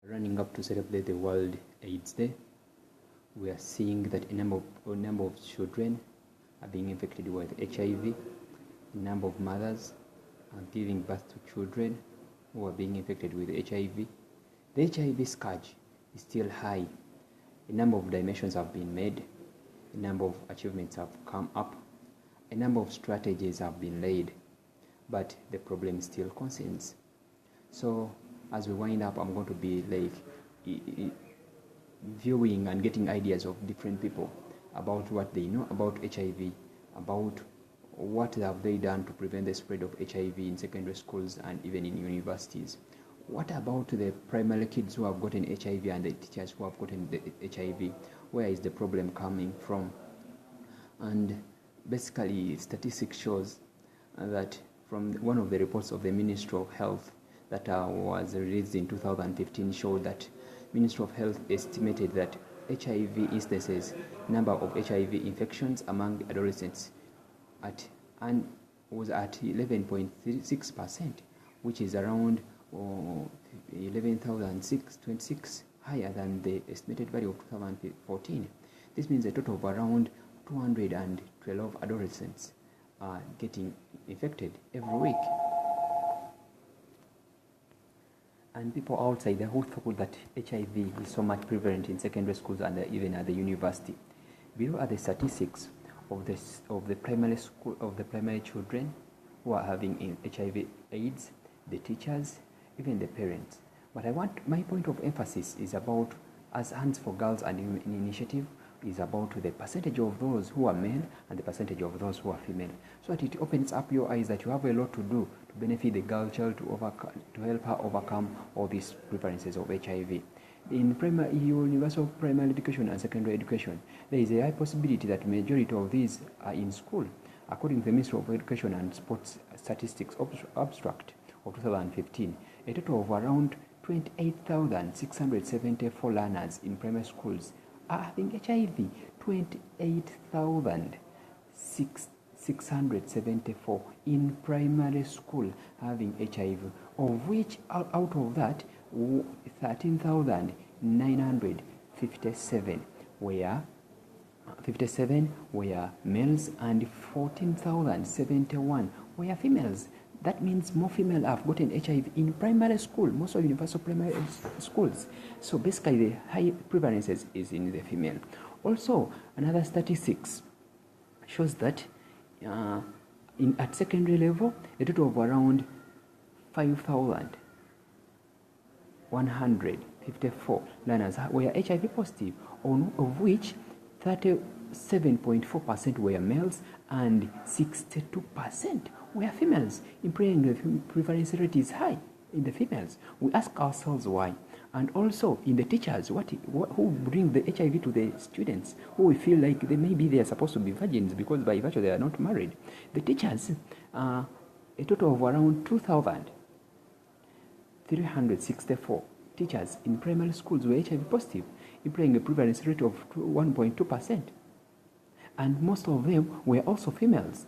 Running up to celebrate the World AIDS Day, we are seeing that a number of children are being infected with HIV, a number of mothers are giving birth to children who are being infected with HIV. The HIV scourge is still high. A number of dimensions have been made, a number of achievements have come up, a number of strategies have been laid, but the problem still concerns. So as we wind up, I'm going to be viewing and getting ideas of different people about what they know about HIV, about what have they done to prevent the spread of HIV in secondary schools and even in universities. What about the primary kids who have gotten HIV and the teachers who have gotten the HIV? Where is the problem coming from? And basically, statistics shows that from one of the reports of the Ministry of Health that was released in 2015 showed that Ministry of Health estimated that HIV instances, number of HIV infections among adolescents was at 11.36%, which is around 11,626 higher than the estimated value of 2014. This means a total of around 212 adolescents are getting infected every week. And people outside there who thought that HIV is so much prevalent in secondary schools and even at the university. Below are the statistics of the primary children who are having HIV/AIDS, the teachers, even the parents. But my point of emphasis is about, as Hands for Girls and Initiative, is about the percentage of those who are male and the percentage of those who are female, so that it opens up your eyes that you have a lot to do to benefit the girl child, to help her overcome all these prevalences of HIV. In universal primary education and secondary education, there is a high possibility that majority of these are in school. According to the Ministry of Education and Sports Statistics Abstract of 2015, a total of around 28,674 learners in primary schools are having HIV. 28,674 in primary school having HIV, of which out of that 13,957 were males and 14,071 were females. That means more females have gotten HIV in primary school, most of universal primary schools. So basically the high prevalence is in the female. Also, another statistics shows that at secondary level, a total of around 5,154 learners were HIV positive, of which 37.4% were males and 62% were females, implying the prevalence rate is high in the females. We ask ourselves why. And also in the teachers, who bring the HIV to the students, who we feel like they are supposed to be virgins because by virtue they are not married. The teachers, a total of around 2,364 teachers in primary schools were HIV positive, implying a prevalence rate of 1.2%. And most of them were also females,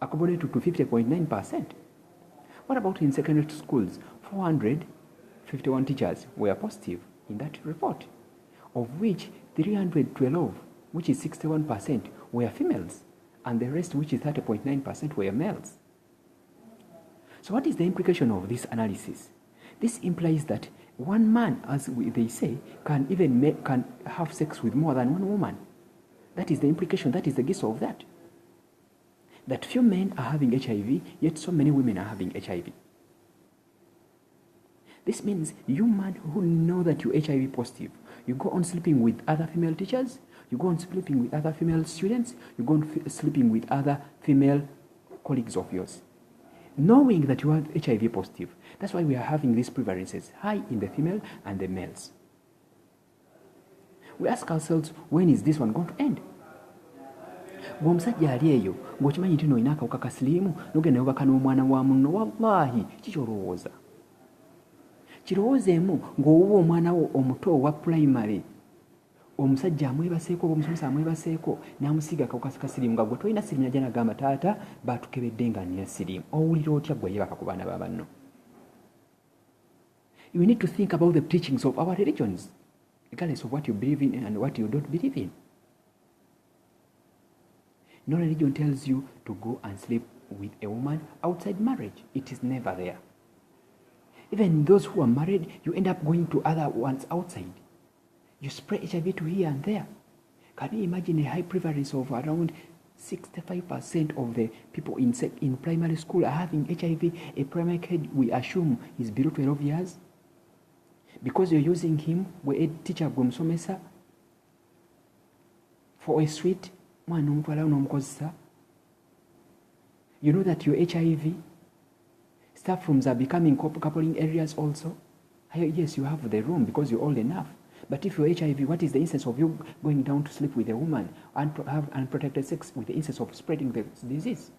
equivalent to 50.9%. What about in secondary schools? 451 teachers were positive in that report, of which 312, which is 61%, were females, and the rest, which is 30.9%, were males. So what is the implication of this analysis? This implies that one man, as they say, can have sex with more than one woman. That is the implication, that is the gist of that. That few men are having HIV, yet so many women are having HIV. This means you man who know that you're HIV positive, you go on sleeping with other female teachers, you go on sleeping with other female students, you go on sleeping with other female colleagues of yours, knowing that you are HIV positive. That's why we are having these prevalences high in the female and the males. We ask ourselves, when is this one going to end? Bw'omusajja ali eyo ng'okimanyi nti n'olina akawuka ka siriimu n'ogenda n'obaka n'omwana wa munno, wallahi kikyolowooza. Kirowoozeemu ng'owuba omwana wo omuto owa primary, omusajja amwebaseeko oba omusomesa amwebaseeko n'amusiiga akawuka ka siriimu nga gwe tolina siriimu najja n'agamba taata baatukebedde nga nnina siriimu. Owulira otya gwe yebaka ku baana ba banno? You need to think about the teachings of our religions, regardless of what you believe in and what you don't believe in. No religion tells you to go and sleep with a woman outside marriage. It is never there. Even those who are married, you end up going to other ones outside. You spread HIV to here and there. Can you imagine a high prevalence of around 65% of the people in primary school are having HIV? A primary kid, we assume, is below 12 years. Because you're using him, we teacher gumsomesa for a sweet man. You know that your HIV staff rooms are becoming coupling areas also. Yes, you have the room because you're old enough. But if you're HIV, what is the instance of you going down to sleep with a woman and have unprotected sex with the instance of spreading the disease?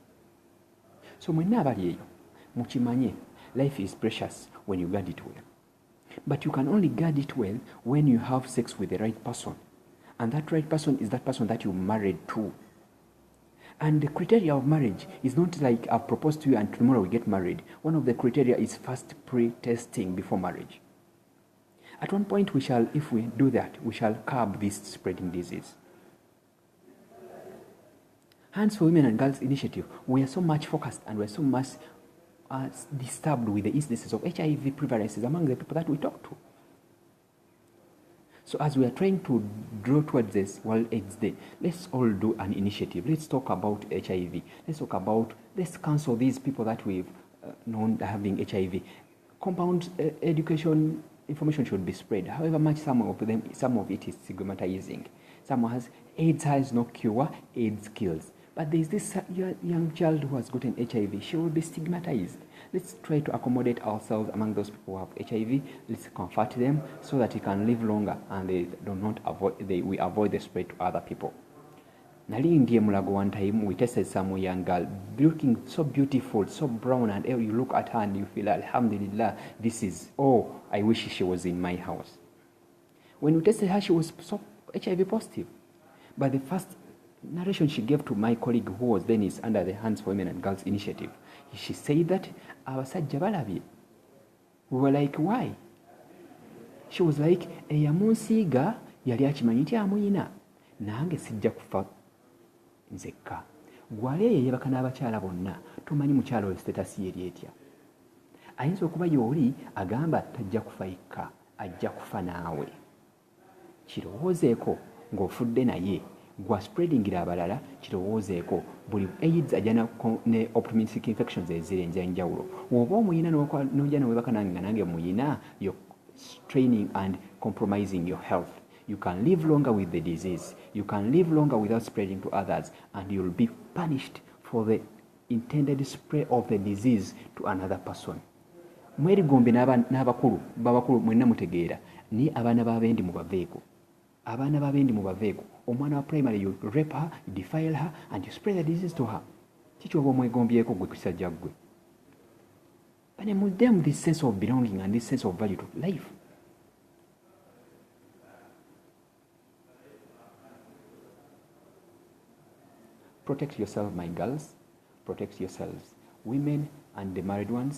So mukimanye, life is precious when you guard it well. But you can only guard it well when you have sex with the right person. And that right person is that person that you married to. And the criteria of marriage is not like I've proposed to you and tomorrow we get married. One of the criteria is first pre-testing before marriage. At one point, if we do that, we shall curb this spreading disease. Hands for Women and Girls Initiative, we are so much focused and we are so much disturbed with the instances of HIV prevalences among the people that we talk to. So as we are trying to draw towards this World AIDS Day, let's all do an initiative. Let's talk about HIV. Let's counsel these people that we've known having HIV. Compound education information should be spread. However much some of it is stigmatizing. Someone has AIDS has no cure, AIDS kills. But there's this young child who has gotten HIV. She will be stigmatized. Let's try to accommodate ourselves among those people who have HIV. Let's comfort them so that they can live longer and we avoid the spread to other people. Nali ndiye mulago one time, we tested some young girl, looking so beautiful, so brown, and you look at her and you feel, alhamdulillah, I wish she was in my house. When we tested her, she was so HIV positive. But the first narration she gave to my colleague who was then is under the Hands for Women and Girls Initiative, she said that abasajja balabye. We were like, why? She was like, eyamunsiiga yali akimanyi nti amuyina nange sijja kufa nzekka. Gwali yeyebaka n'abakyala bonna tomanyi mukyala oyo status ye eri etya. Ayinza okuba y'oli agamba tajja kufa yekka, ajja kufa naawe. Kirowoozeeko ng'ofudde naye gwa spreadingira abalala, kirowoozeeko buli AIDS ajja ne opportunistic infections ez'enjawulo. Oba omuyina n'ojja newebaka nange nga nange muyina, you're straining and compromising your health. You can live longer with the disease. You can live longer without spreading to others, and you'll be punished for the intended spread of the disease to another person. Mwerigombe n'abakulu babakulu mwenna mutegeera ni abaana b'abendi mubaveeko. Abaana b'abendi mubaveeko. Omwana wa primary, you rape her, you defile her, and you spread the disease to her. Kiki oba omwegombyeko gwe kusajja gwe. But with them, this sense of belonging and this sense of value to life. Protect yourself, my girls. Protect yourselves, women and the married ones.